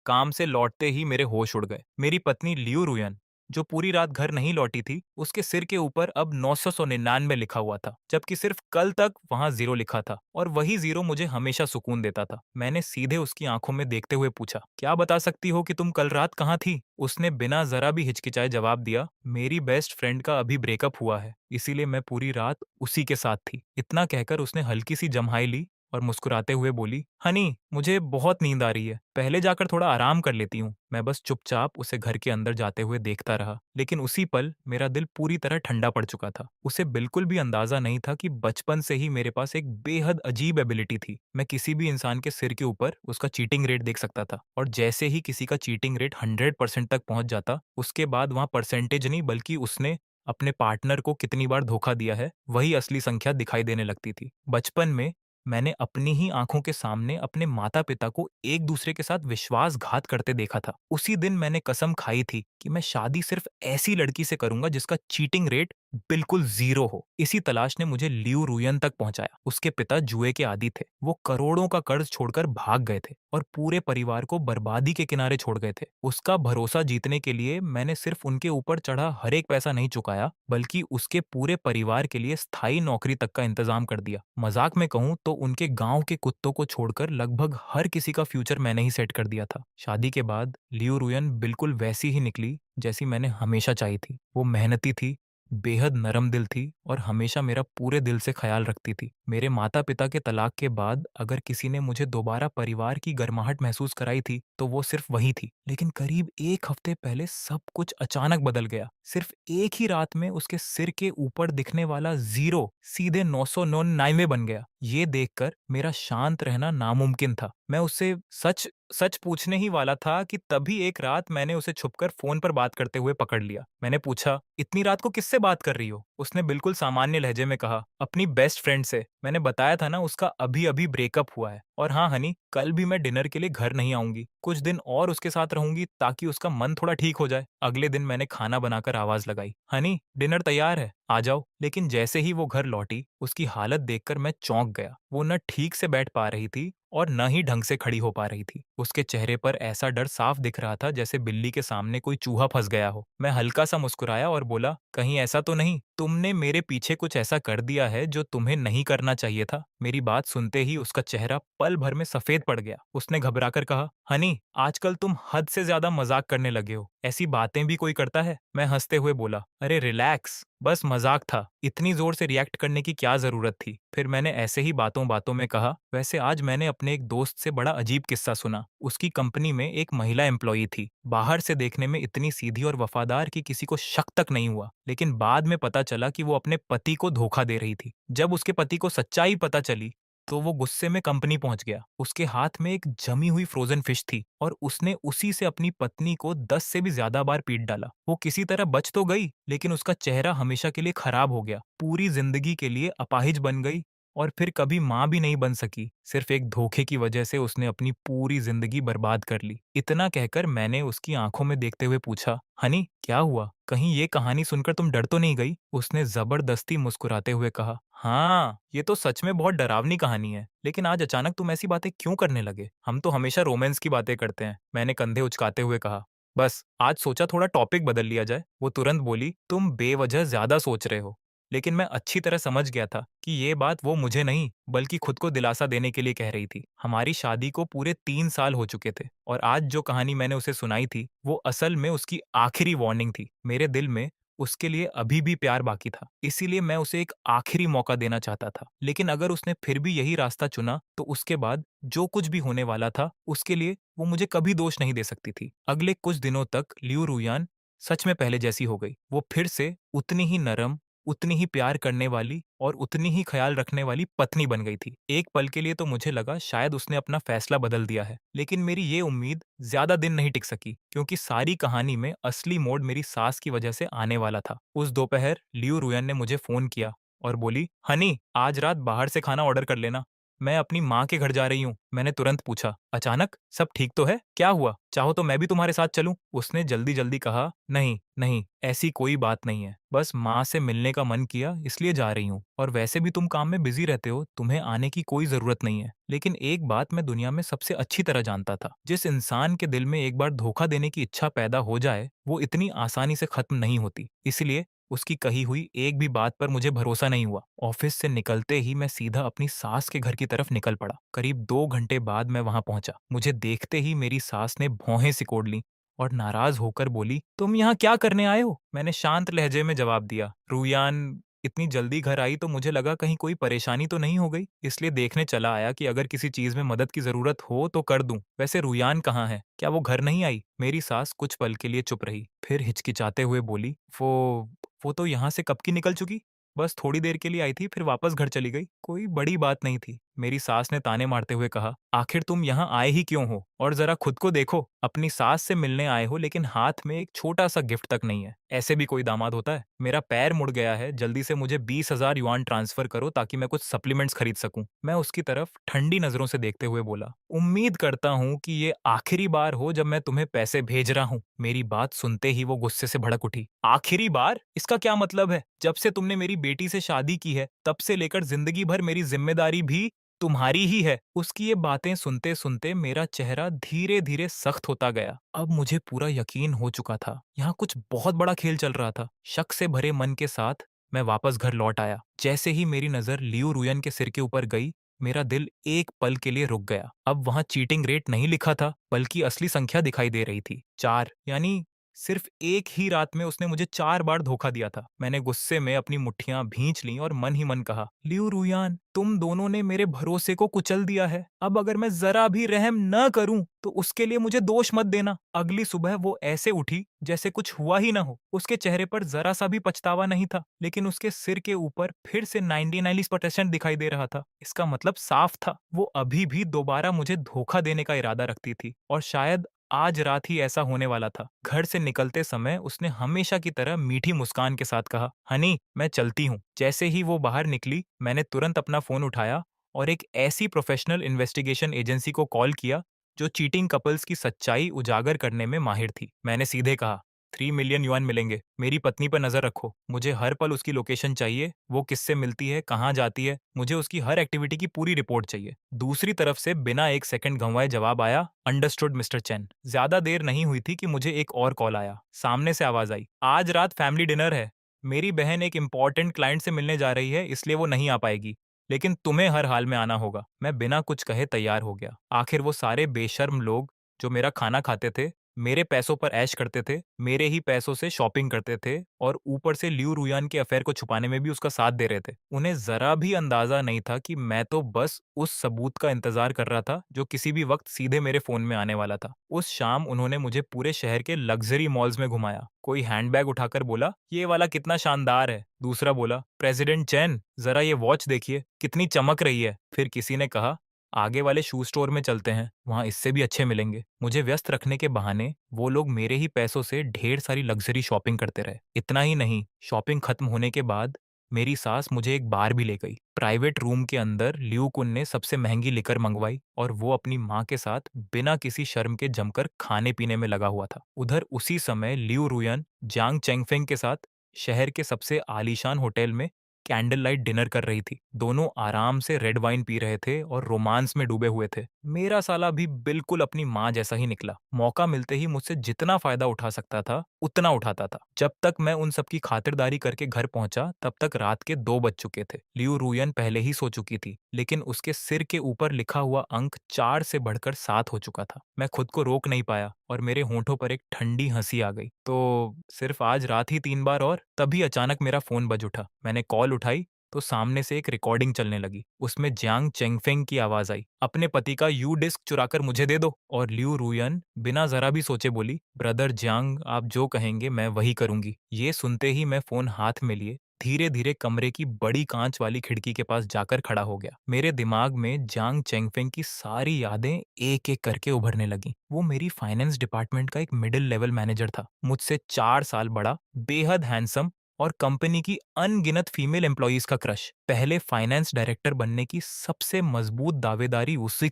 काम से लौटते ही मेरे होश उड़ गए। मेरी पत्नी लियू रुयन, जो पूरी रात घर नहीं लौटी थी, उसके सिर के ऊपर अब 999 लिखा हुआ था, जबकि सिर्फ कल तक वहां 0 लिखा था और वही 0 मुझे हमेशा सुकून देता था। मैंने सीधे उसकी आंखों में देखते हुए पूछा, क्या बता सकती हो कि तुम कल रात कहाँ थी? उसने बिना जरा भी हिचकिचाए जवाब दिया, मेरी बेस्ट फ्रेंड का अभी ब्रेकअप हुआ है, इसीलिए मैं पूरी रात उसी के साथ थी। इतना कहकर उसने हल्की सी जम्हाई ली और मुस्कुराते हुए बोली, हनी, मुझे बहुत नींद आ रही है, पहले जाकर थोड़ा आराम कर लेती हूँ। मैं बस चुपचाप उसे घर के अंदर जाते हुए देखता रहा, लेकिन उसी पल मेरा दिल पूरी तरह ठंडा पड़ चुका था। उसे बिल्कुल भी अंदाजा नहीं था कि बचपन से ही मेरे पास एक बेहद अजीब एबिलिटी थी। मैं किसी भी इंसान के सिर के ऊपर उसका चीटिंग रेट देख सकता था, और जैसे ही किसी का चीटिंग रेट 100% तक पहुंच जाता, उसके बाद वहां परसेंटेज नहीं बल्कि उसने अपने पार्टनर को कितनी बार धोखा दिया है, वही असली संख्या दिखाई देने लगती थी। बचपन में मैंने अपनी ही आंखों के सामने अपने माता-पिता को एक दूसरे के साथ विश्वासघात करते देखा था। उसी दिन मैंने कसम खाई थी कि मैं शादी सिर्फ ऐसी लड़की से करूंगा जिसका चीटिंग रेट बिल्कुल 0 हो। इसी तलाश ने मुझे लियू रुयन तक पहुंचाया। उसके पिता जुए के आदी थे। वो करोड़ों का कर्ज छोड़कर भाग गए थे और पूरे परिवार को बर्बादी के किनारे छोड़ गए थे। उसका भरोसा जीतने के लिए मैंने सिर्फ उनके ऊपर चढ़ा हर एक पैसा नहीं चुकाया, बल्कि उसके पूरे परिवार के लिए स्थायी नौकरी तक का इंतजाम कर दिया। मजाक में कहूं तो उनके गांव के कुत्तों को छोड़कर लगभग हर किसी का फ्यूचर मैंने ही सेट कर दिया था। शादी के बाद लियू रुयन बिल्कुल वैसी ही निकली जैसी मैंने हमेशा चाही थी। वो मेहनती थी, बेहद नरम दिल थी और हमेशा मेरा पूरे दिल से ख्याल रखती थी। मेरे माता-पिता के तलाक के बाद अगर किसी ने मुझे दोबारा परिवार की गर्माहट महसूस कराई थी, तो वो सिर्फ वही थी। लेकिन करीब 1 हफ्ते पहले सब कुछ अचानक बदल गया। सिर्फ एक ही रात में उसके सिर के ऊपर दिखने वाला 0 सीधे 999 बन गया। ये देखकर मेरा शांत रहना नामुमकिन था। मैं उससे सच सच पूछने ही वाला था कि तभी एक रात मैंने उसे छुपकर फोन पर बात करते हुए पकड़ लिया। मैंने पूछा, इतनी रात को किससे बात कर रही हो? उसने बिल्कुल सामान्य लहजे में कहा, अपनी बेस्ट फ्रेंड से। मैंने बताया था ना, उसका अभी अभी ब्रेकअप हुआ है। और हाँ हनी, कल भी मैं डिनर के लिए घर नहीं आऊंगी, कुछ दिन और उसके साथ रहूंगी ताकि उसका मन थोड़ा ठीक हो जाए। अगले दिन मैंने खाना बनाकर आवाज लगाई, हनी, डिनर तैयार है, आ जाओ। लेकिन जैसे ही वो घर लौटी, उसकी हालत देखकर मैं चौंक गया। वो न ठीक से बैठ पा रही थी और न ही ढंग से खड़ी हो पा रही थी। उसके चेहरे पर ऐसा डर साफ दिख रहा था जैसे बिल्ली के सामने कोई चूहा फंस गया हो। मैं हल्का सा मुस्कुराया और बोला, कहीं ऐसा तो नहीं तुमने मेरे पीछे कुछ ऐसा कर दिया है जो तुम्हें नहीं करना चाहिए था? मेरी बात सुनते ही उसका चेहरा पल भर में सफेद पड़ गया। उसने घबराकर कहा, हनी, आजकल तुम हद से ज्यादा मजाक करने लगे हो। ऐसी बातें भी कोई करता है? मैं हंसते हुए बोला, अरे रिलैक्स, बस मजाक था, इतनी जोर से रिएक्ट करने की क्या जरूरत थी? फिर मैंने ऐसे ही बातों बातों में कहा, वैसे आज मैंने अपने एक दोस्त से बड़ा अजीब किस्सा सुना। उसकी कंपनी में एक महिला एम्प्लॉई थी, बाहर से देखने में इतनी सीधी और वफादार कि किसी को शक तक नहीं हुआ, लेकिन बाद में पता चला कि वो अपने पति को धोखा दे रही थी। जब उसके पति को सच्चाई पता चली तो वो गुस्से में कंपनी पहुंच गया। उसके हाथ में एक जमी हुई फ्रोजन फिश थी और उसने उसी से अपनी पत्नी को 10 से भी ज्यादा बार पीट डाला। वो किसी तरह बच तो गई, लेकिन उसका चेहरा हमेशा के लिए खराब हो गया। पूरी जिंदगी के लिए अपाहिज बन गई और फिर कभी माँ भी नहीं बन सकी। सिर्फ एक धोखे की वजह से उसने अपनी पूरी जिंदगी बर्बाद कर ली। इतना कहकर मैंने उसकी आंखों में देखते हुए पूछा, हनी, क्या हुआ? कहीं ये कहानी सुनकर तुम डर तो नहीं गई? उसने जबरदस्ती मुस्कुराते हुए कहा, हाँ, ये तो सच में बहुत डरावनी कहानी है, लेकिन आज अचानक तुम ऐसी बातें क्यों करने लगे? हम तो हमेशा रोमांस की बातें करते हैं। मैंने कंधे उचकाते हुए कहा, बस आज सोचा थोड़ा टॉपिक बदल लिया जाए। वो तुरंत बोली, तुम बेवजह ज्यादा सोच रहे हो। लेकिन मैं अच्छी तरह समझ गया था कि ये बात वो मुझे नहीं बल्कि खुद को दिलासा देने के लिए कह रही थी। हमारी शादी को पूरे 3 साल हो चुके थे और आज जो कहानी मैंने उसे सुनाई थी वो असल में उसकी आखिरी वार्निंग थी। मेरे दिल में उसके लिए अभी भी प्यार बाकी था, इसीलिए मैं उसे एक आखिरी मौका देना चाहता था। लेकिन अगर उसने फिर भी यही रास्ता चुना तो उसके बाद जो कुछ भी होने वाला था उसके लिए वो मुझे कभी दोष नहीं दे सकती थी। अगले कुछ दिनों तक लियू रुयान सच में पहले जैसी हो गई। वो फिर से उतनी ही नरम, उतनी ही प्यार करने वाली और उतनी ही ख्याल रखने वाली पत्नी बन गई थी। एक पल के लिए तो मुझे लगा शायद उसने अपना फैसला बदल दिया है, लेकिन मेरी ये उम्मीद ज्यादा दिन नहीं टिक सकी, क्योंकि सारी कहानी में असली मोड़ मेरी सास की वजह से आने वाला था। उस दोपहर लियू रुयन ने मुझे फोन किया और बोली, हनी, आज रात बाहर से खाना ऑर्डर कर लेना। मैं अपनी माँ के घर जा रही हूँ। मैंने तुरंत पूछा, अचानक? सब ठीक तो है? क्या हुआ? चाहो तो मैं भी तुम्हारे साथ चलूं? उसने जल्दी-जल्दी कहा, नहीं, नहीं, ऐसी कोई बात नहीं है। बस माँ से मिलने का मन किया इसलिए जा रही हूँ। और वैसे भी तुम काम में बिजी रहते हो, तुम्हें आने की कोई ज़रूरत नहीं है। लेकिन एक बात मैं दुनिया में सबसे अच्छी तरह जानता था, जिस इंसान के दिल में एक बार धोखा देने की इच्छा पैदा हो जाए, वो इतनी आसानी से खत्म नहीं होती। इसलिए उसकी कही हुई एक भी बात पर मुझे भरोसा नहीं हुआ। ऑफिस से निकलते ही मैं सीधा अपनी सास के घर की तरफ निकल पड़ा। करीब 2 घंटे बाद मैं वहां पहुंचा। मुझे देखते ही मेरी सास ने भौहें सिकोड़ लीं और नाराज होकर बोली, तुम यहाँ क्या करने आए हो? मैंने शांत लहजे में जवाब दिया, रुयान इतनी जल्दी घर आई तो मुझे लगा कहीं कोई परेशानी तो नहीं हो गई, इसलिए देखने चला आया कि अगर किसी चीज में मदद की जरूरत हो तो कर दूं। वैसे रुयान कहाँ है? क्या वो घर नहीं आई? मेरी सास कुछ पल के लिए चुप रही, फिर हिचकिचाते हुए बोली, वो तो यहाँ से कब की निकल चुकी। बस थोड़ी देर के लिए आई थी, फिर वापस घर चली गई। कोई बड़ी बात नहीं थी। मेरी सास ने ताने मारते हुए कहा, आखिर तुम यहाँ आए ही क्यों हो? और जरा खुद को देखो, अपनी सास से मिलने आए हो लेकिन हाथ में एक छोटा सा गिफ्ट तक नहीं है। ऐसे भी कोई दामाद होता है? मेरा पैर मुड़ गया है, जल्दी से मुझे 20,000 युआन ट्रांसफर करो ताकि मैं कुछ सप्लीमेंट्स खरीद सकूं। मैं उसकी तरफ ठंडी नजरों से देखते हुए बोला, उम्मीद करता हूँ कि ये आखिरी बार हो जब मैं तुम्हें पैसे भेज रहा हूँ। मेरी बात सुनते ही वो गुस्से से भड़क उठी, आखिरी बार? इसका क्या मतलब है? जब से तुमने मेरी बेटी से शादी की है, तब से लेकर जिंदगी भर मेरी जिम्मेदारी भी तुम्हारी ही है। उसकी ये बातें सुनते सुनते मेरा चेहरा धीरे धीरे सख्त होता गया। अब मुझे पूरा यकीन हो चुका था, यहाँ कुछ बहुत बड़ा खेल चल रहा था। शक से भरे मन के साथ मैं वापस घर लौट आया। जैसे ही मेरी नजर लियू रुयन के सिर के ऊपर गई, मेरा दिल एक पल के लिए रुक गया। अब वहां चीटिंग रेट नहीं लिखा था, बल्कि असली संख्या दिखाई दे रही थी, 4। यानी सिर्फ एक ही रात में उसने मुझे 4 बार धोखा दिया था। मैंने गुस्से में अपनी मुट्ठियां भींच लीं और मन ही मन कहा, लियू रुयान, तुम दोनों ने मेरे भरोसे को कुचल दिया है। अब अगर मैं जरा भी रहम न करूं तो उसके लिए मुझे दोष मत देना। अगली सुबह वो ऐसे उठी जैसे कुछ हुआ ही ना हो। उसके चेहरे पर जरा सा भी पछतावा नहीं था, लेकिन उसके सिर के ऊपर फिर से 99% दिखाई दे रहा था। इसका मतलब साफ था, वो अभी भी दोबारा मुझे धोखा देने का इरादा रखती थी, और शायद आज रात ही ऐसा होने वाला था। घर से निकलते समय उसने हमेशा की तरह मीठी मुस्कान के साथ कहा, हनी, मैं चलती हूँ। जैसे ही वो बाहर निकली, मैंने तुरंत अपना फोन उठाया और एक ऐसी प्रोफेशनल इन्वेस्टिगेशन एजेंसी को कॉल किया जो चीटिंग कपल्स की सच्चाई उजागर करने में माहिर थी। मैंने सीधे कहा, 3 मिलियन युआन मिलेंगे। मेरी पत्नी पर नजर रखो। मुझे हर पल उसकी लोकेशन चाहिए, वो किससे मिलती है, कहाँ जाती है। मुझे उसकी हर एक्टिविटी की पूरी रिपोर्ट चाहिए। दूसरी तरफ से बिना एक सेकंड गंवाए जवाब आया, अंडरस्टूड मिस्टर चैन। ज्यादा देर नहीं हुई थी कि मुझे एक और कॉल आया। सामने से आवाज आई, आज रात फैमिली डिनर है। मेरी बहन एक इम्पॉर्टेंट क्लाइंट से मिलने जा रही है, इसलिए वो नहीं आ पाएगी, लेकिन तुम्हें हर हाल में आना होगा। मैं बिना कुछ कहे तैयार हो गया। आखिर वो सारे बेशर्म लोग जो मेरा खाना खाते थे, मेरे पैसों पर ऐश करते थे, मेरे ही पैसों से शॉपिंग करते थे, और ऊपर से लियू रुयान के अफेयर को छुपाने में भी उसका साथ दे रहे थे। उन्हें जरा भी अंदाजा नहीं था कि मैं तो बस उस सबूत का इंतजार कर रहा था जो किसी भी वक्त सीधे मेरे फोन में आने वाला था। उस शाम उन्होंने मुझे पूरे शहर के लग्जरी मॉल्स में घुमाया। कोई हैंडबैग उठाकर बोला, ये वाला कितना शानदार है। दूसरा बोला, प्रेसिडेंट चैन, जरा ये वॉच देखिए, कितनी चमक रही है। फिर किसी ने कहा, आगे वाले शू स्टोर में चलते हैं, वहां इससे भी अच्छे मिलेंगे। मुझे व्यस्त रखने के बहाने वो लोग मेरे ही पैसों से ढेर सारी लग्जरी शॉपिंग करते रहे। इतना ही नहीं, शॉपिंग खत्म होने के बाद मेरी सास मुझे एक बार भी ले गई। प्राइवेट रूम के अंदर लियू कुन ने सबसे महंगी लिकर मंगवाई, और वो अपनी माँ के साथ बिना किसी शर्म के जमकर खाने पीने में लगा हुआ था। उधर उसी समय लियू रुयन जांग चेंगफेंग के साथ शहर के सबसे आलीशान होटल में कैंडल लाइट डिनर कर रही थी। दोनों आराम से रेड वाइन पी रहे थे और रोमांस में डूबे हुए थे। मेरा साला भी बिल्कुल अपनी माँ जैसा ही निकला। मौका मिलते ही मुझसे जितना फायदा उठा सकता था उतना उठाता था। जब तक मैं उन सबकी खातिरदारी करके घर पहुंचा, तब तक रात के 2 बज चुके थे। लियू रुयन पहले ही सो चुकी थी, लेकिन उसके सिर के ऊपर लिखा हुआ अंक 4 से बढ़कर 7 हो चुका था। मैं खुद को रोक नहीं पाया और मेरे होंठों पर एक ठंडी हंसी आ गई। तो सिर्फ आज रात ही 3 बार और? तभी अचानक मेरा फोन बज उठा। मैंने कॉल उठाई तो सामने से एक रिकॉर्डिंग चलने लगी। उसमें जियांग चेंगफेंग की आवाज आई, अपने पति का यू डिस्क चुराकर मुझे दे दो। और लियू रुयन बिना जरा भी सोचे बोली, ब्रदर जियांग, आप जो कहेंगे मैं वही करूंगी। ये सुनते ही मैं फोन हाथ में लिए धीरे धीरे कमरे की बड़ी कांच वाली खिड़की के पास जाकर खड़ा हो गया। मेरे दिमाग में जांग चेंगफेंग की सारी यादें एक एक करके उभरने लगी। वो मेरी फाइनेंस डिपार्टमेंट का एक मिडिल लेवल मैनेजर था, मुझसे 4 साल बड़ा, बेहद हैंडसम और कंपनी की अनगिनत फीमेल एम्प्लॉयज का क्रश। पहले फाइनेंस डायरेक्टर बनने की सबसे मजबूत दावेदारी उसी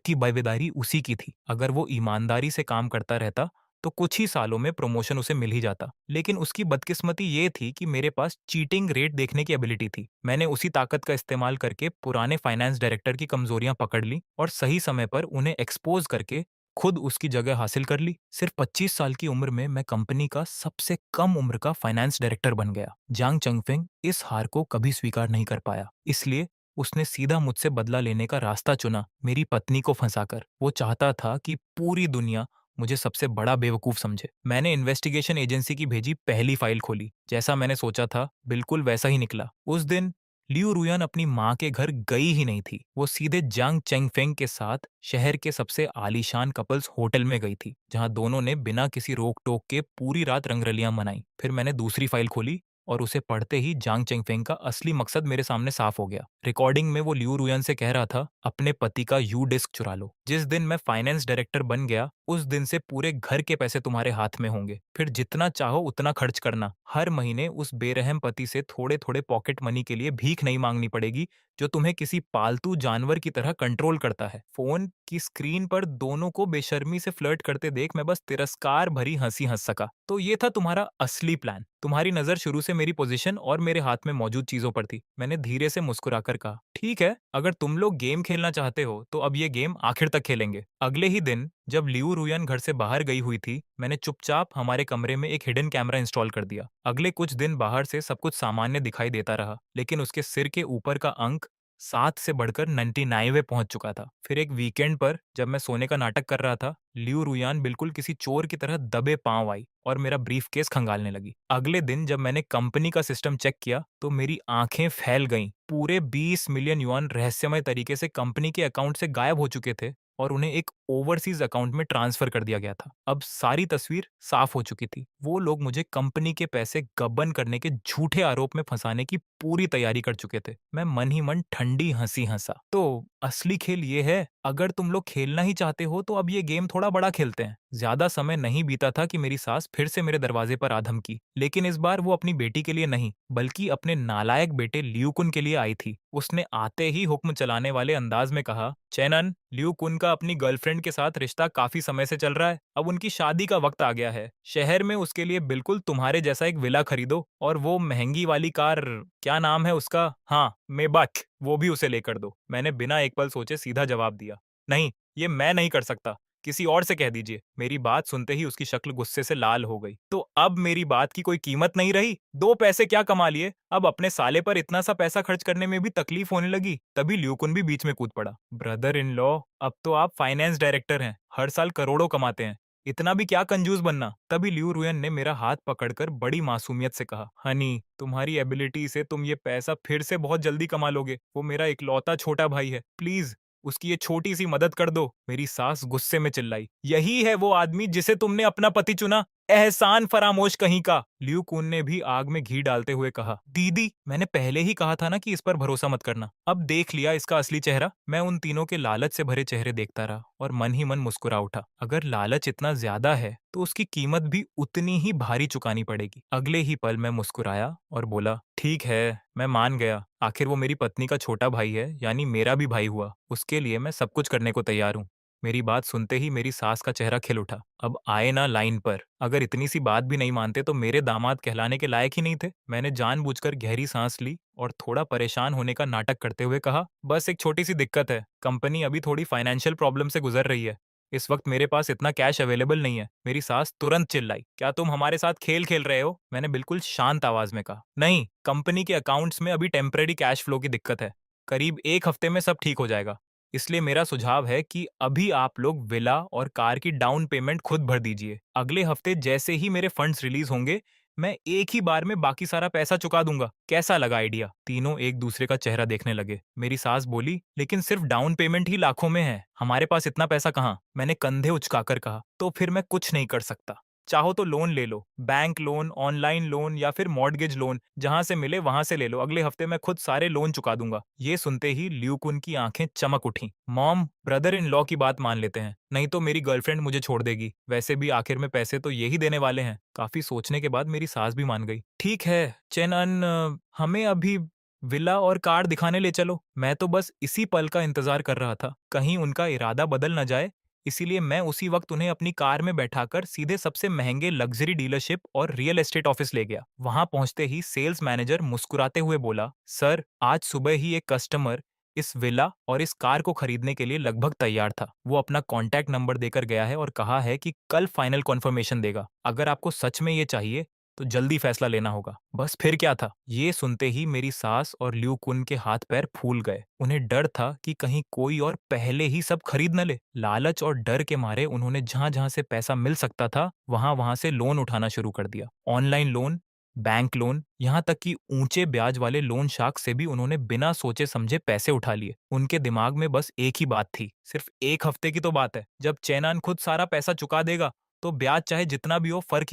की थी। अगर वो ईमानदारी से काम करता रहता तो कुछ ही सालों में प्रमोशन उसे मिल ही जाता। लेकिन उसकी बदकिस्मती ये थी कि मेरे पास चीटिंग रेट देखने की एबिलिटी थी। मैंने उसी ताकत का इस्तेमाल करके पुराने फाइनेंस डायरेक्टर की कमजोरियां पकड़ ली और सही समय पर उन्हें एक्सपोज करके खुद उसकी जगह हासिल कर ली। सिर्फ 25 साल की उम्र में मैं कंपनी का सबसे कम उम्र का फाइनेंस डायरेक्टर बन गया। जांग चंगफेंग इस हार को कभी स्वीकार नहीं कर पाया, इसलिए उसने सीधा मुझसे बदला लेने का रास्ता चुना, मेरी पत्नी को फंसाकर। वो चाहता था कि पूरी दुनिया मुझे सबसे बड़ा बेवकूफ समझे। मैंने इन्वेस्टिगेशन एजेंसी की भेजी पहली फाइल खोली। जैसा मैंने सोचा था बिल्कुल वैसा ही निकला। उस दिन लियू रुयन अपनी माँ के घर गई ही नहीं थी। वो सीधे जांग चेंगफेंग के साथ शहर के सबसे आलीशान कपल्स होटल में गई थी, जहां दोनों ने बिना किसी रोक टोक के पूरी रात रंगरलियां मनाई। फिर मैंने दूसरी फाइल खोली और उसे पढ़ते ही जांग चेंगफेंग का असली मकसद मेरे सामने साफ हो गया। रिकॉर्डिंग में वो लियू रुयन से कह रहा था, अपने पति का यू डिस्क चुरा लो। जिस दिन मैं फाइनेंस डायरेक्टर बन गया उस दिन से पूरे घर के पैसे तुम्हारे हाथ में होंगे, फिर जितना चाहो उतना खर्च करना। हर महीने उस बेरहम पति से थोड़े थोड़े पॉकेट मनी के लिए भीख नहीं मांगनी पड़ेगी, जो तुम्हें किसी पालतू जानवर की तरह कंट्रोल करता है। फोन की स्क्रीन पर दोनों को बेशर्मी से फ्लर्ट करते देख मैं बस तिरस्कार भरी हंसी हंस सका। तो ये था तुम्हारा असली प्लान। तुम्हारी नजर शुरू से मेरी पोजीशन और मेरे हाथ में मौजूद चीजों पर थी। मैंने धीरे से मुस्कुराकर कहा, ठीक है, अगर तुम लोग गेम खेलना चाहते हो तो अब ये गेम आखिर तक खेलेंगे। अगले ही दिन जब लियू रुयन घर से बाहर गई हुई थी, मैंने चुपचाप हमारे कमरे में एक हिडन कैमरा इंस्टॉल कर दिया। अगले कुछ दिन बाहर से सब कुछ सामान्य दिखाई देता रहा, लेकिन उसके सिर के ऊपर का अंक 7 से बढ़कर 99वें पहुंच चुका था। फिर एक वीकेंड पर जब मैं सोने का नाटक कर रहा था, लियू रुयान बिल्कुल किसी चोर की तरह दबे पांव आई और मेरा ब्रीफकेस खंगालने लगी। अगले दिन जब मैंने कंपनी का सिस्टम चेक किया तो मेरी आंखें फैल गईं। पूरे 20 मिलियन युआन रहस्यमय तरीके से कंपनी के अकाउंट से गायब हो चुके थे और उन्हें एक ओवरसीज अकाउंट में ट्रांसफर कर दिया गया था। अब सारी तस्वीर साफ हो चुकी थी। वो लोग मुझे कंपनी के पैसे गबन करने के झूठे आरोप में फंसाने की पूरी तैयारी कर चुके थे। मैं मन ही मन ठंडी हंसी हंसा। तो असली खेल ये है, अगर तुम लोग खेलना ही चाहते हो तो अब ये गेम थोड़ा बड़ा खेलते हैं। ज्यादा समय नहीं बीता था कि मेरी सास फिर से मेरे दरवाजे पर आ धमकी। लेकिन इस बार वो अपनी बेटी के लिए नहीं, बल्कि अपने नालायक बेटे लियूकुन के लिए आई थी। उसने आते ही हुक्म चलाने वाले अंदाज में कहा, चैनन, लियूकुन का अपनी गर्लफ्रेंड के साथ रिश्ता काफी समय से चल रहा है। अब उनकी शादी का वक्त आ गया है। शहर में उसके लिए बिल्कुल तुम्हारे जैसा एक विला खरीदो और वो महंगी वाली कार, क्या नाम है उसका, हाँ, मेबक, वो भी उसे लेकर दो। मैंने बिना एक पल सोचे सीधा जवाब दिया, नहीं, ये मैं नहीं कर सकता, किसी और से कह दीजिए। मेरी बात सुनते ही उसकी शक्ल गुस्से से लाल हो गई। तो अब मेरी बात की कोई कीमत नहीं रही? 2 पैसे क्या कमा लिए, अब अपने साले पर इतना सा पैसा खर्च करने में भी तकलीफ होने लगी। तभी ल्यूकुन भी बीच में कूद पड़ा, ब्रदर इन लॉ, अब तो आप फाइनेंस डायरेक्टर हैं, हर साल करोड़ों कमाते हैं, इतना भी क्या कंजूस बनना। तभी लियू रुयन ने मेरा हाथ पकड़कर बड़ी मासूमियत से कहा, हनी, तुम्हारी एबिलिटी से तुम ये पैसा फिर से बहुत जल्दी कमा लोगे। वो मेरा इकलौता छोटा भाई है, प्लीज उसकी ये छोटी सी मदद कर दो। मेरी सास गुस्से में चिल्लाई, यही है वो आदमी जिसे तुमने अपना पति चुना, एहसान फरामोश कहीं का। लियू कुन ने भी आग में घी डालते हुए कहा, दीदी, मैंने पहले ही कहा था ना कि इस पर भरोसा मत करना। अब देख लिया इसका असली चेहरा। मैं उन तीनों के लालच से भरे चेहरे देखता रहा और मन ही मन मुस्कुरा उठा। अगर लालच इतना ज्यादा है तो उसकी कीमत भी उतनी ही भारी चुकानी पड़ेगी। अगले ही पल मैं मुस्कुराया और बोला, ठीक है, मैं मान गया। आखिर वो मेरी पत्नी का छोटा भाई है, यानी मेरा भी भाई हुआ। उसके लिए मैं सब कुछ करने को तैयार हूँ। मेरी बात सुनते ही मेरी सास का चेहरा खिल उठा। अब आए ना लाइन पर, अगर इतनी सी बात भी नहीं मानते तो मेरे दामाद कहलाने के लायक ही नहीं थे। मैंने जानबूझकर गहरी सांस ली और थोड़ा परेशान होने का नाटक करते हुए कहा, बस एक छोटी सी दिक्कत है, कंपनी अभी थोड़ी फाइनेंशियल प्रॉब्लम से गुजर रही है। इस वक्त मेरे पास इतना कैश अवेलेबल नहीं है। मेरी सास तुरंत चिल्लाई, क्या तुम हमारे साथ खेल खेल रहे हो? मैंने बिल्कुल शांत आवाज में कहा, नहीं, कंपनी के अकाउंट्स में अभी टेम्परेरी कैश फ्लो की दिक्कत है। करीब 1 हफ्ते में सब ठीक हो जाएगा। इसलिए मेरा सुझाव है कि अभी आप लोग विला और कार की डाउन पेमेंट खुद भर दीजिए। अगले हफ्ते जैसे ही मेरे फंड्स रिलीज होंगे, मैं एक ही बार में बाकी सारा पैसा चुका दूंगा। कैसा लगा आइडिया? तीनों एक दूसरे का चेहरा देखने लगे। मेरी सास बोली, लेकिन सिर्फ डाउन पेमेंट ही लाखों में है, हमारे पास इतना पैसा कहाँ? मैंने कंधे उचकाकर कहा, तो फिर मैं कुछ नहीं कर सकता। चाहो तो लोन ले लो, बैंक लोन, ऑनलाइन लोन या फिर मॉर्टगेज लोन, जहां से मिले वहां से ले लो, अगले हफ्ते मैं खुद सारे लोन चुका दूंगा। ये सुनते ही ल्यूकुन की आंखें चमक उठी। मॉम, ब्रदर इन लॉ की बात मान लेते हैं, नहीं तो मेरी गर्लफ्रेंड मुझे छोड़ देगी, वैसे भी आखिर में पैसे तो यही देने वाले हैं। काफी सोचने के बाद मेरी सास भी मान गई। ठीक है चेनन, हमें अभी विला और कार दिखाने ले चलो। मैं तो बस इसी पल का इंतजार कर रहा था, कहीं उनका इरादा बदल न जाए। इसीलिए मैं उसी वक्त उन्हें अपनी कार में बैठाकर सीधे सबसे महंगे लग्जरी डीलरशिप और रियल एस्टेट ऑफिस ले गया। वहां पहुंचते ही सेल्स मैनेजर मुस्कुराते हुए बोला, सर, आज सुबह ही एक कस्टमर इस विला और इस कार को खरीदने के लिए लगभग तैयार था। वो अपना कॉन्टैक्ट नंबर देकर गया है और कहा है कि कल फाइनल कॉन्फर्मेशन देगा। अगर आपको सच में ये चाहिए तो जल्दी फैसला लेना होगा। बस फिर क्या था? ये सुनते ही मेरी सास और ल्यू कुन के हाथ पैर फूल गए। उन्हें डर था कि कहीं कोई और पहले ही सब खरीद न ले। लालच और डर के मारे उन्होंने जहां जहां से पैसा मिल सकता था वहां वहां से लोन उठाना शुरू कर दिया। ऑनलाइन लोन, बैंक लोन, यहाँ तक कि ऊंचे ब्याज वाले लोन शार्क से भी उन्होंने बिना सोचे समझे पैसे उठा लिए। उनके दिमाग में बस एक ही बात थी, सिर्फ एक हफ्ते की तो बात है, जब चेनान खुद सारा पैसा चुका देगा तो ब्याज चाहे जितना भी हो, फर्क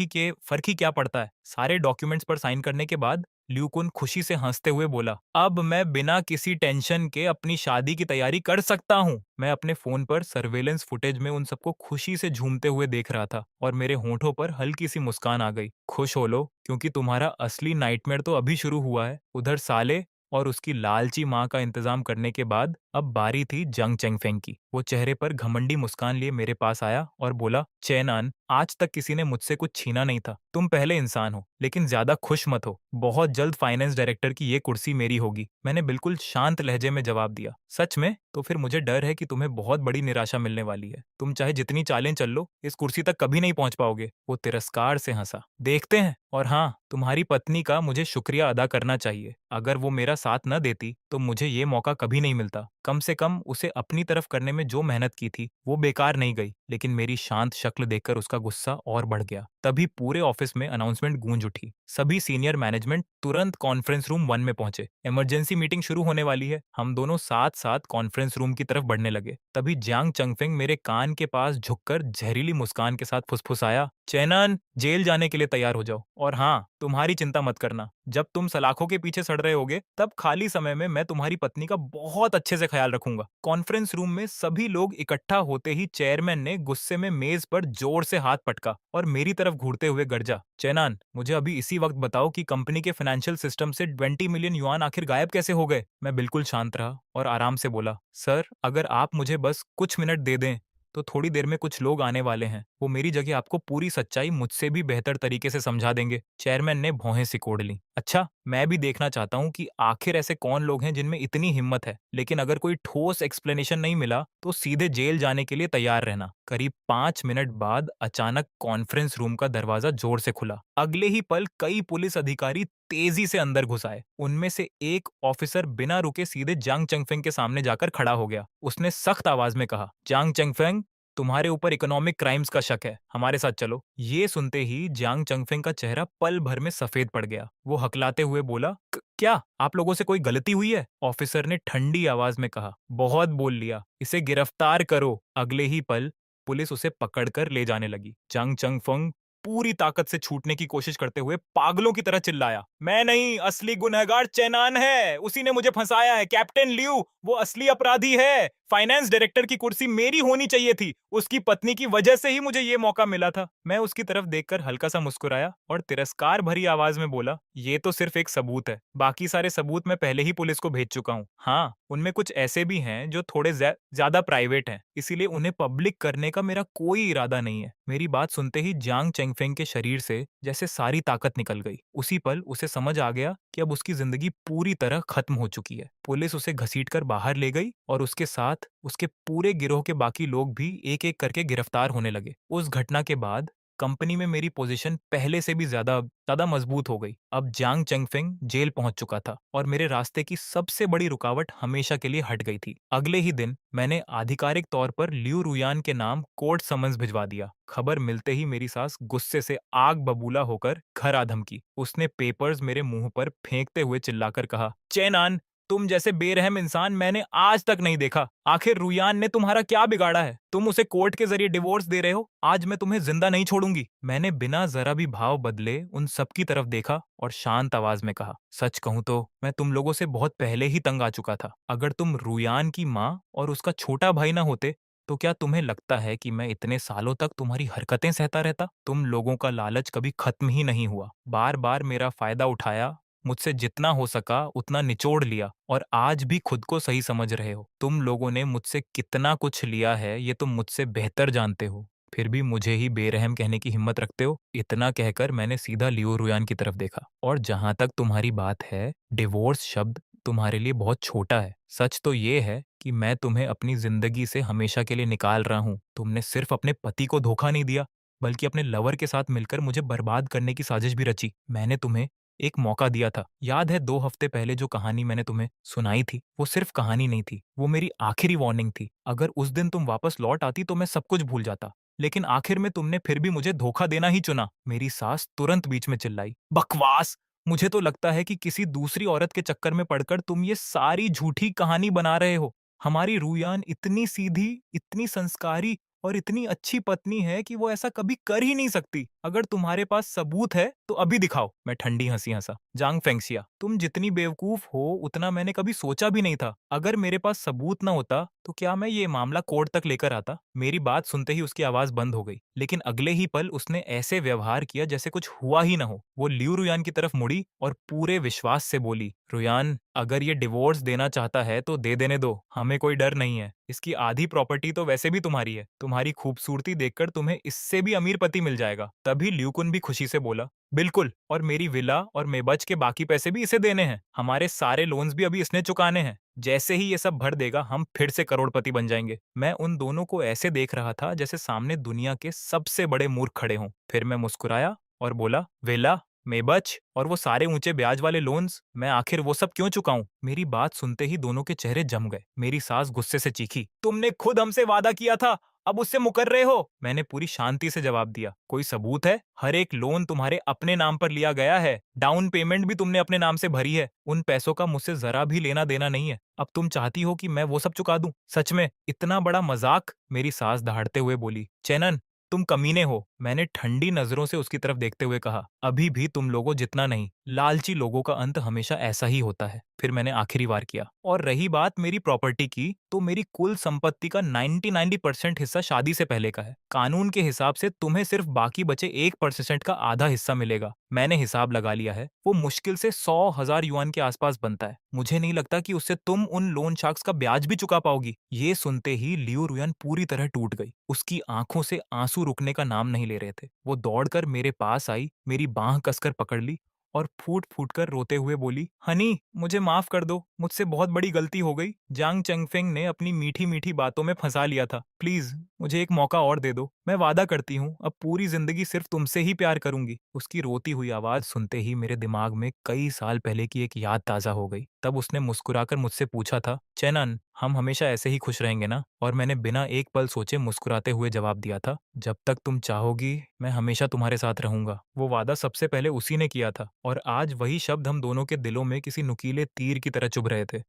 ही क्या पड़ता है। सारे डॉक्यूमेंट्स पर साइन करने के बाद ल्यूकुन खुशी से हंसते हुए बोला, अब मैं बिना किसी टेंशन के अपनी शादी की तैयारी कर सकता हूँ। मैं अपने फोन पर सर्वेलेंस फुटेज में उन सबको खुशी से झूमते हुए देख रहा था और मेरे होंठों पर हल्की सी मुस्कान आ गई। खुश हो लो, क्योंकि तुम्हारा असली नाइटमेयर तो अभी शुरू हुआ है। उधर साले और उसकी लालची माँ का इंतजाम करने के बाद अब बारी थी जंग चेंगफेंग की। वो चेहरे पर घमंडी मुस्कान लिए मेरे पास आया और बोला, चेनान, आज तक किसी ने मुझसे कुछ छीना नहीं था। तुम पहले इंसान हो, लेकिन ज्यादा खुश मत हो। बहुत जल्द फाइनेंस डायरेक्टर की ये कुर्सी मेरी होगी। मैंने बिल्कुल शांत लहजे में जवाब दिया। सच में? तो फिर मुझे डर है कि तुम्हें बहुत बड़ी निराशा मिलने वाली है। तुम चाहे जितनी चालें चल लो, इस कुर्सी तक कभी नहीं पहुंच पाओगे। वो तिरस्कार से हंसा। देखते हैं। और हाँ, तुम्हारी पत्नी का मुझे शुक्रिया अदा करना चाहिए। अगर वो मेरा साथ न देती तो मुझे ये मौका कभी नहीं मिलता। कम से कम उसे अपनी तरफ करने में जो मेहनत की थी वो बेकार नहीं गई। लेकिन मेरी शांत शक्ल देखकर उसका गुस्सा और बढ़ गया। तभी पूरे ऑफिस में अनाउंसमेंट गूंज उठी। सभी सीनियर मैनेजमेंट तुरंत कॉन्फ्रेंस रूम 1 में पहुंचे। इमरजेंसी मीटिंग शुरू होने वाली है। हम दोनों साथ साथ कॉन्फ्रेंस रूम की तरफ बढ़ने लगे। तभी जियांग चंगफेंग मेरे कान के पास झुककर जहरीली मुस्कान के साथ फुसफुसाया, चेनन, जेल जाने के लिए तैयार हो जाओ। और हाँ, तुम्हारी चिंता मत करना, जब तुम सलाखों के पीछे सड़ रहे होगे तब खाली समय में मैं तुम्हारी पत्नी का बहुत अच्छे से ख्याल रखूंगा। कॉन्फ्रेंस रूम में सभी लोग इकट्ठा होते ही चेयरमैन ने गुस्से में मेज पर जोर से हाथ पटका और मेरी तरफ घूरते हुए गर्जा, चेनान, मुझे अभी इसी वक्त बताओ कि कंपनी के फाइनेंशियल सिस्टम से 20 मिलियन युआन आखिर गायब कैसे हो गए। मैं बिल्कुल शांत रहा और आराम से बोला, सर, अगर आप मुझे बस कुछ मिनट दे दें तो थोड़ी देर में कुछ लोग आने वाले हैं। वो मेरी जगह आपको पूरी सच्चाई मुझसे भी बेहतर तरीके से समझा देंगे। चेयरमैन ने भौहें सिकोड़ ली। अच्छा, मैं भी देखना चाहता हूँ कि आखिर ऐसे कौन लोग हैं जिनमें इतनी हिम्मत है। लेकिन अगर कोई ठोस एक्सप्लेनेशन नहीं मिला तो सीधे जेल जाने के लिए तैयार रहना। करीब 5 मिनट बाद अचानक कॉन्फ्रेंस रूम का दरवाजा जोर से खुला। अगले ही पल कई पुलिस अधिकारी तेजी से अंदर घुस आए। उनमें से एक ऑफिसर बिना रुके सीधे जांग चंगफेंग के सामने जाकर खड़ा हो गया। उसने सख्त आवाज में कहा, जांग चंगफेंग, तुम्हारे ऊपर इकोनॉमिक क्राइम्स का शक है, हमारे साथ चलो। ये सुनते ही जियांग चंगफेंग का चेहरा पल भर में सफेद पड़ गया। वो हकलाते हुए बोला, क्या आप लोगों से कोई गलती हुई है?" ऑफिसर ने ठंडी आवाज में कहा, बहुत बोल लिया, इसे गिरफ्तार करो। अगले ही पल पुलिस उसे पकड़कर ले जाने लगी। जांग चंगफेंग पूरी ताकत से छूटने की कोशिश करते हुए पागलों की तरह चिल्लाया, मैं नहीं, असली गुनहगार चेनान है, उसी ने मुझे फंसाया है। कैप्टन लियू वो असली अपराधी है। फाइनेंस डायरेक्टर की कुर्सी मेरी होनी चाहिए थी। उसकी पत्नी की वजह से ही मुझे ये मौका मिला था। मैं उसकी तरफ देखकर हल्का सा मुस्कुराया और तिरस्कार भरी आवाज में बोला, ये तो सिर्फ एक सबूत है। बाकी सारे सबूत मैं पहले ही पुलिस को भेज चुका हूँ। हाँ, उनमें कुछ ऐसे भी हैं जो थोड़े ज्यादा प्राइवेट हैं, इसीलिए उन्हें पब्लिक करने का मेरा कोई इरादा नहीं है। मेरी बात सुनते ही जियांग चेंगफेंग के शरीर से जैसे सारी ताकत निकल गई। उसी पल उसे समझ आ गया कि अब उसकी जिंदगी पूरी तरह खत्म हो चुकी है। पुलिस उसे घसीटकर बाहर ले गई और उसके साथ उसके पूरे गिरोह के बाकी लोग भी एक एक करके गिरफ्तार होने लगे। उस घटना के बाद कंपनी में मेरी पोजीशन पहले से भी ज्यादा ज्यादा मजबूत हो गई। अब जांग चंगफेंग जेल पहुंच चुका था और मेरे रास्ते की सबसे बड़ी रुकावट हमेशा के लिए हट गई थी। अगले ही दिन मैंने आधिकारिक तौर पर लियू रुयान के नाम कोर्ट समन्स भिजवा दिया। खबर मिलते ही मेरी सास गुस्से से आग बबूला होकर घर आ धमकी। उसने पेपर्स मेरे मुंह पर फेंकते हुए चिल्लाकर कहा, चेनान, तुम जैसे बेरहम इंसान मैंने आज तक नहीं देखा। आखिर रुयान ने तुम्हारा क्या बिगाड़ा है? तुम उसे कोर्ट के जरिए डिवोर्स दे रहे हो। आज मैं तुम्हें जिंदा नहीं छोड़ूंगी। मैंने बिना जरा भी भाव बदले उन सबकी तरफ देखा और शांत आवाज में कहा, सच कहूं तो मैं तुम लोगों से बहुत पहले ही तंग आ चुका था। अगर तुम रुयान की माँ और उसका छोटा भाई ना होते तो क्या तुम्हें लगता है कि मैं इतने सालों तक तुम्हारी हरकतें सहता रहता? तुम लोगों का लालच कभी खत्म ही नहीं हुआ। बार बार मेरा फायदा उठाया, मुझसे जितना हो सका उतना निचोड़ लिया और आज भी खुद को सही समझ रहे हो। तुम लोगों ने मुझसे कितना कुछ लिया है ये तुम मुझसे बेहतर जानते हो। फिर भी मुझे ही बेरहम कहने की हिम्मत रखते हो। इतना कहकर मैंने सीधा लियो रुयान की तरफ देखा। और जहां तक तुम्हारी बात है, डिवोर्स शब्द तुम्हारे लिए बहुत छोटा है। सच तो ये है कि मैं तुम्हें अपनी जिंदगी से हमेशा के लिए निकाल रहा हूँ। तुमने सिर्फ अपने पति को धोखा नहीं दिया, बल्कि अपने लवर के साथ मिलकर मुझे बर्बाद करने की साजिश भी रची। मैंने तुम्हें एक मौका दिया था। याद है 2 हफ्ते पहले जो कहानी मैंने तुम्हें सुनाई थी, वो सिर्फ कहानी नहीं थी, वो मेरी आखिरी वार्निंग थी। अगर उस दिन तुम वापस लौट आती तो मैं सब कुछ भूल जाता। लेकिन आखिर में तुमने फिर भी मुझे धोखा देना ही चुना। मेरी सास तुरंत बीच में चिल्लाई, बकवास! मुझे तो लगता है कि किसी दूसरी औरत के चक्कर में पड़कर तुम ये सारी झूठी कहानी बना रहे हो। हमारी रूयान इतनी सीधी, इतनी संस्कारी और इतनी अच्छी पत्नी है कि वो ऐसा कभी कर ही नहीं सकती। अगर तुम्हारे पास सबूत है तो अभी दिखाओ। मैं ठंडी हंसी हंसा। जांग फेंगसिया, तुम जितनी बेवकूफ हो उतना मैंने कभी सोचा भी नहीं था। अगर मेरे पास सबूत न होता तो क्या मैं ये मामला कोर्ट तक लेकर आता? मेरी बात सुनते ही उसकी आवाज बंद हो गई, लेकिन अगले ही पल उसने ऐसे व्यवहार किया जैसे कुछ हुआ ही न हो। वो लियू रुयान की तरफ मुड़ी और पूरे विश्वास से बोली, रुयान, अगर ये डिवोर्स देना चाहता है तो दे देने दो, हमें कोई डर नहीं है। इसकी आधी प्रॉपर्टी तो वैसे भी तुम्हारी है। तुम्हारी खूबसूरती देखकर तुम्हें इससे भी अमीर पति मिल जाएगा। तभी ल्यूकुन भी खुशी से बोला, बिल्कुल, और मेरी विला और मेबच के बाकी पैसे भी इसे देने हैं। हमारे सारे लोन्स भी अभी इसने चुकाने हैं। जैसे ही ये सब भर देगा हम फिर से करोड़पति बन जाएंगे। मैं उन दोनों को ऐसे देख रहा था जैसे सामने दुनिया के सबसे बड़े मूर्ख खड़े हों। फिर मैं मुस्कुराया और बोला, विला, मेबच और वो सारे ऊंचे ब्याज वाले लोन्स, मैं आखिर वो सब क्यों चुकाऊं? मेरी बात सुनते ही दोनों के चेहरे जम गए। मेरी सास गुस्से से चीखी, तुमने खुद हमसे वादा किया था, अब उससे मुकर रहे हो। मैंने पूरी शांति से जवाब दिया, कोई सबूत है? हर एक लोन तुम्हारे अपने नाम पर लिया गया है। डाउन पेमेंट भी तुमने अपने नाम से भरी है। उन पैसों का मुझसे जरा भी लेना देना नहीं है। अब तुम चाहती हो कि मैं वो सब चुका दूं? सच में इतना बड़ा मजाक? मेरी सास दहाड़ते हुए बोली, चैनन, तुम कमीने हो। मैंने ठंडी नजरों से उसकी तरफ देखते हुए कहा, अभी भी तुम लोगों जितना नहीं। लालची लोगों का अंत हमेशा ऐसा ही होता है। फिर मैंने आखिरी वार किया, और रही बात मेरी प्रॉपर्टी की, तो मेरी कुल संपत्ति का 90-90% हिस्सा शादी से पहले का है। कानून के हिसाब से तुम्हें सिर्फ बाकी बचे 1% का आधा हिस्सा मिलेगा। मैंने हिसाब लगा लिया है, वो मुश्किल से 100,000 युआन के आसपास बनता है। मुझे नहीं लगता कि उससे तुम उन लोन शार्क्स का ब्याज भी चुका पाओगी। ये सुनते ही लियो रुयन पूरी तरह टूट गई। उसकी आंखों से आंसू रुकने का नाम नहीं ले रहे थे। वो दौड़कर मेरे पास आई, मेरी बांह कसकर पकड़ ली और फूट फूट कर रोते हुए बोली, हनी, मुझे माफ कर दो, मुझसे बहुत बड़ी गलती हो गई। जांग चंगफेंग ने अपनी मीठी मीठी बातों में फंसा लिया था। प्लीज मुझे एक मौका और दे दो। मैं वादा करती हूँ अब पूरी जिंदगी सिर्फ तुमसे ही प्यार करूंगी। उसकी रोती हुई आवाज सुनते ही मेरे दिमाग में कई साल पहले की एक याद ताजा हो गई। तब उसने मुस्कुराकर मुझसे पूछा था, चैनन, हम हमेशा ऐसे ही खुश रहेंगे ना? और मैंने बिना एक पल सोचे मुस्कुराते हुए जवाब दिया था, जब तक तुम चाहोगी मैं हमेशा तुम्हारे साथ रहूंगा। वो वादा सबसे पहले उसी ने किया था और आज वही शब्द हम दोनों के दिलों में किसी नुकीले तीर की तरह चुभ रहे थे।